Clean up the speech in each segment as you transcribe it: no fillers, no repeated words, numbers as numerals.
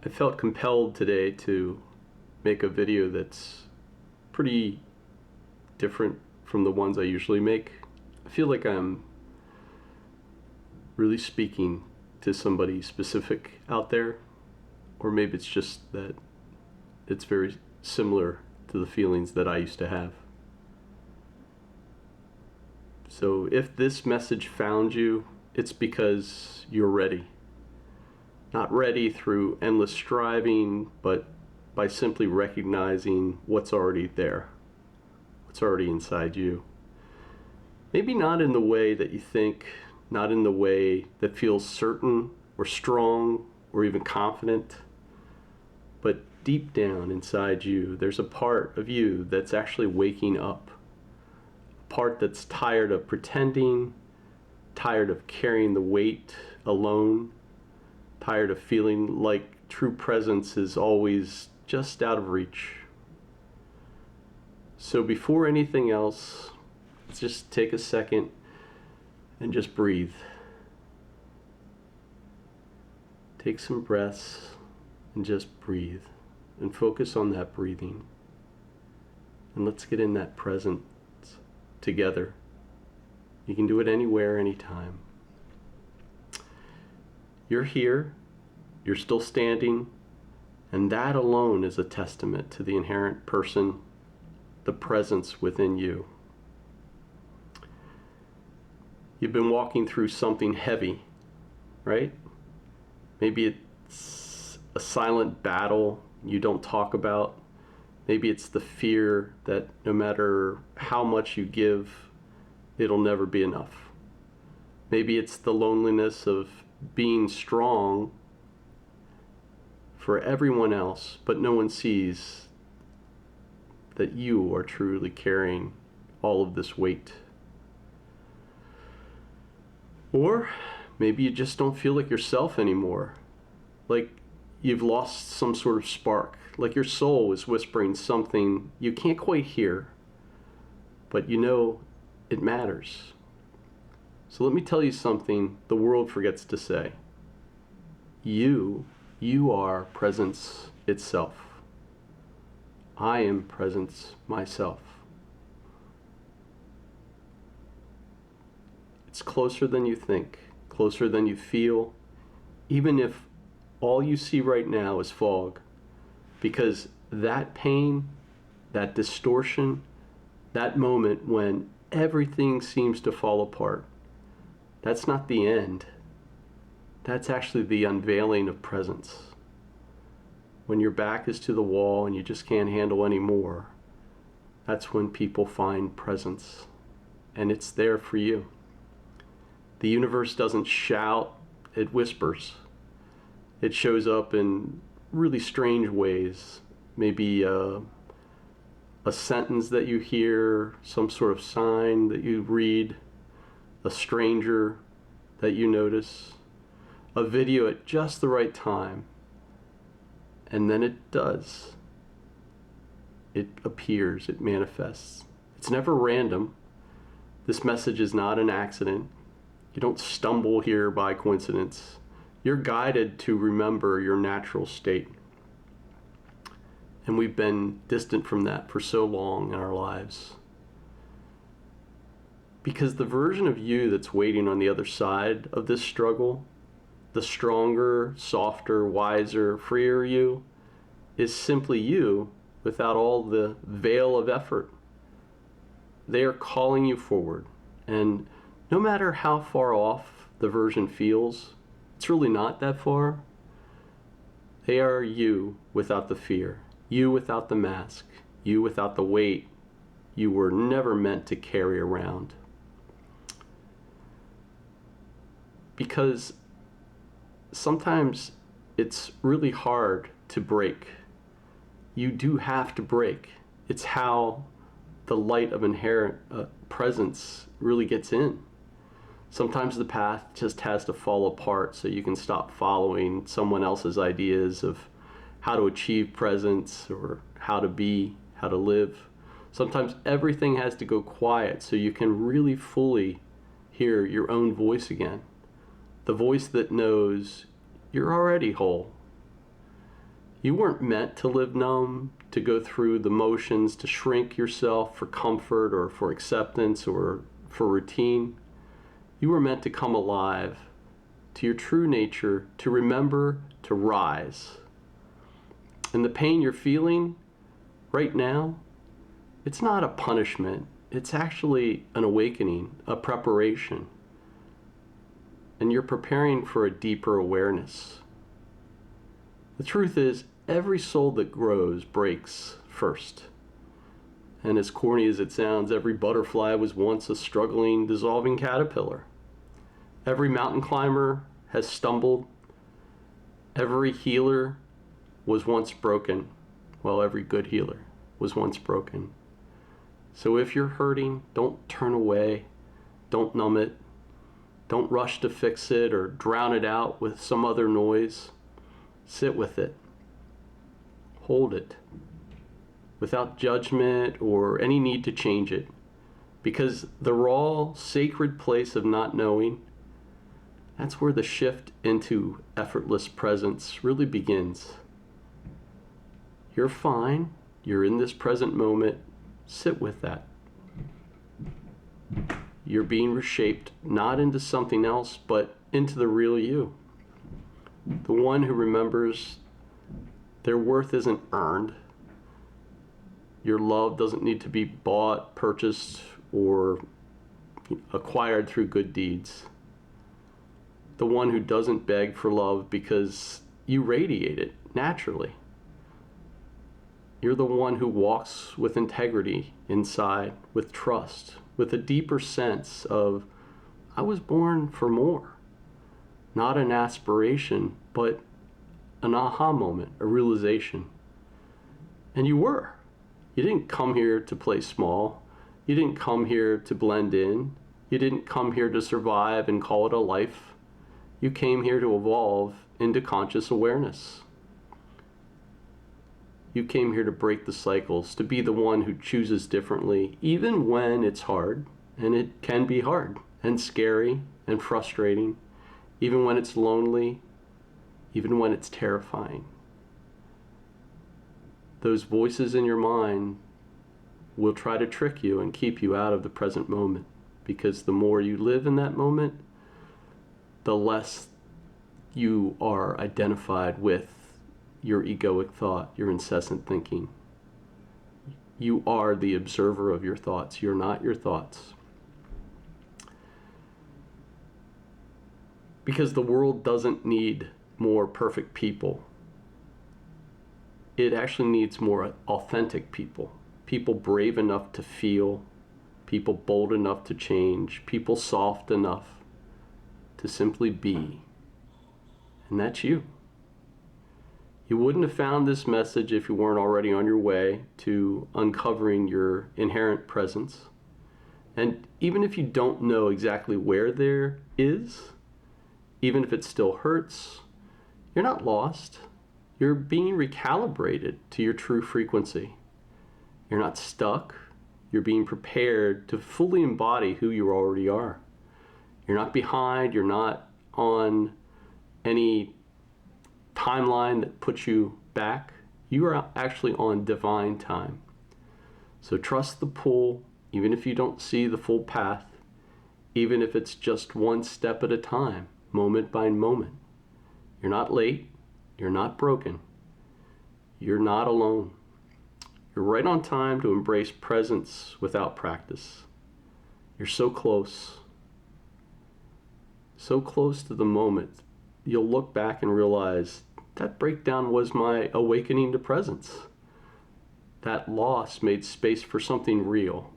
I felt compelled today to make a video that's pretty different from the ones I usually make. I feel like I'm really speaking to somebody specific out there, or maybe it's just that it's very similar to the feelings that I used to have. So if this message found you, it's because you're ready. Not ready through endless striving, but by simply recognizing what's already there, what's already inside you. Maybe not in the way that you think, not in the way that feels certain or strong or even confident, but deep down inside you, there's a part of you that's actually waking up. A part that's tired of pretending, tired of carrying the weight alone, tired of feeling like true presence is always just out of reach. So before anything else, let's just take a second and just breathe. Take some breaths and just breathe and focus on that breathing. And let's get in that presence together. You can do it anywhere, anytime. You're here, you're still standing, and that alone is a testament to the inherent person, the presence within you. You've been walking through something heavy, right? Maybe it's a silent battle you don't talk about. Maybe it's the fear that no matter how much you give, it'll never be enough. Maybe it's the loneliness of being strong for everyone else, but no one sees that you are truly carrying all of this weight. Or maybe you just don't feel like yourself anymore, like you've lost some sort of spark, like your soul is whispering something you can't quite hear, but you know it matters. So let me tell you something the world forgets to say. You are presence itself. I am presence myself. It's closer than you think, closer than you feel, even if all you see right now is fog, because that pain, that distortion, that moment when everything seems to fall apart, that's not the end. That's actually the unveiling of presence. When your back is to the wall and you just can't handle any more, that's when people find presence, and it's there for you. The universe doesn't shout, it whispers. It shows up in really strange ways. Maybe a sentence that you hear, some sort of sign that you read, a stranger that you notice, a video at just the right time, and then it does. It appears, it manifests. It's never random. This message is not an accident. You don't stumble here by coincidence. You're guided to remember your natural state. And we've been distant from that for so long in our lives. Because the version of you that's waiting on the other side of this struggle, the stronger, softer, wiser, freer you, is simply you without all the veil of effort. They are calling you forward. And no matter how far off the version feels, it's really not that far. They are you without the fear, you without the mask, you without the weight you were never meant to carry around. Because sometimes it's really hard to break. You do have to break. It's how the light of inherent presence really gets in. Sometimes the path just has to fall apart so you can stop following someone else's ideas of how to achieve presence or how to be, how to live. Sometimes everything has to go quiet so you can really fully hear your own voice again. The voice that knows you're already whole. You weren't meant to live numb, to go through the motions, to shrink yourself for comfort or for acceptance or for routine. You were meant to come alive to your true nature, to remember to rise. And the pain you're feeling right now, it's not a punishment. It's actually an awakening, a preparation. And you're preparing for a deeper awareness. The truth is, every soul that grows breaks first. And as corny as it sounds, every butterfly was once a struggling, dissolving caterpillar. Every mountain climber has stumbled. Every healer was once broken. Well, every good healer was once broken. So if you're hurting, don't turn away. Don't numb it. Don't rush to fix it or drown it out with some other noise. Sit with it. Hold it. Without judgment or any need to change it. Because the raw, sacred place of not knowing, that's where the shift into effortless presence really begins. You're fine. You're in this present moment. Sit with that. You're being reshaped, not into something else, but into the real you. The one who remembers their worth isn't earned. Your love doesn't need to be bought, purchased, or acquired through good deeds. The one who doesn't beg for love because you radiate it naturally. You're the one who walks with integrity inside, with trust, with a deeper sense of, I was born for more. Not an aspiration, but an aha moment, a realization. And you were. You didn't come here to play small. You didn't come here to blend in. You didn't come here to survive and call it a life. You came here to evolve into conscious awareness. You came here to break the cycles, to be the one who chooses differently, even when it's hard, and it can be hard and scary and frustrating, even when it's lonely, even when it's terrifying. Those voices in your mind will try to trick you and keep you out of the present moment, because the more you live in that moment, the less you are identified with your egoic thought, your incessant thinking. You are the observer of your thoughts. You're not your thoughts. Because the world doesn't need more perfect people. It actually needs more authentic people. People brave enough to feel, people bold enough to change, people soft enough to simply be. And that's you. You wouldn't have found this message if you weren't already on your way to uncovering your inherent presence. And even if you don't know exactly where there is, even if it still hurts, you're not lost. You're being recalibrated to your true frequency. You're not stuck. You're being prepared to fully embody who you already are. You're not behind. You're not on any timeline that puts you back. You are actually on divine time. So trust the pull, even if you don't see the full path, even if it's just one step at a time, moment by moment. You're not late. You're not broken. You're not alone. You're right on time to embrace presence without practice. You're so close to the moment. You'll look back and realize that breakdown was my awakening to presence. That loss made space for something real.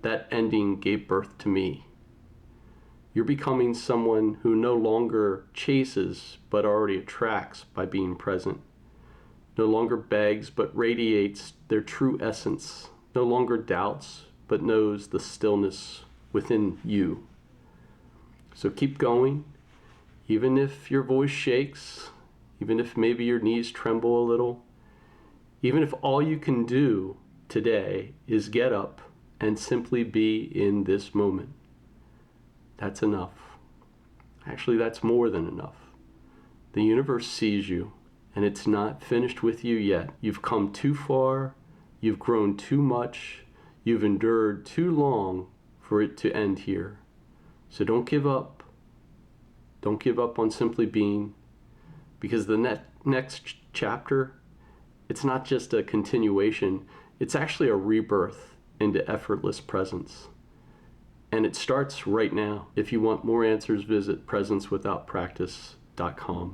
That ending gave birth to me. You're becoming someone who no longer chases but already attracts by being present. No longer begs but radiates their true essence. No longer doubts but knows the stillness within you. So keep going, even if your voice shakes, even if maybe your knees tremble a little, even if all you can do today is get up and simply be in this moment. That's enough. Actually, that's more than enough. The universe sees you. and it's not finished with you yet. You've come too far, you've grown too much, you've endured too long for it to end here. So don't give up. Don't give up on simply being, because the next chapter, it's not just a continuation, it's actually a rebirth into effortless presence. And it starts right now. If you want more answers, visit presencewithoutpractice.com.